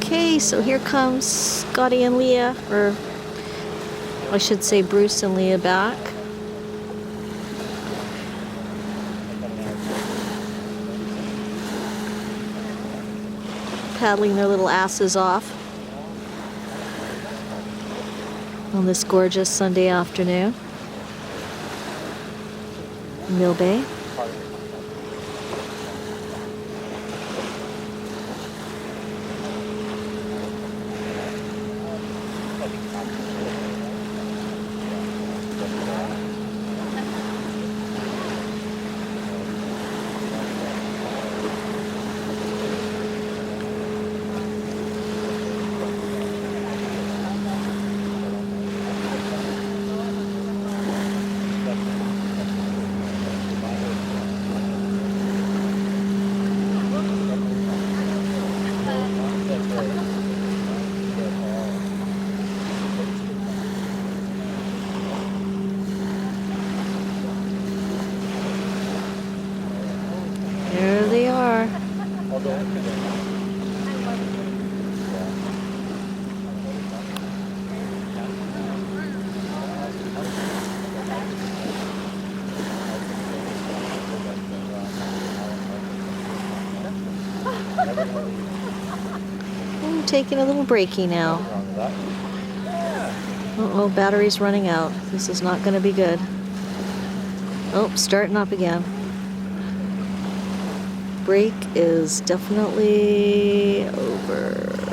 Okay, so here comes Scotty and Leah, or I should say Bruce and Leah back. Paddling their little asses off on this gorgeous Sunday afternoon in Mill Bay. There they are. I'm taking a little breaky now. Uh-oh, battery's running out. This is not going to be good. Oh, starting up again. Break is definitely over.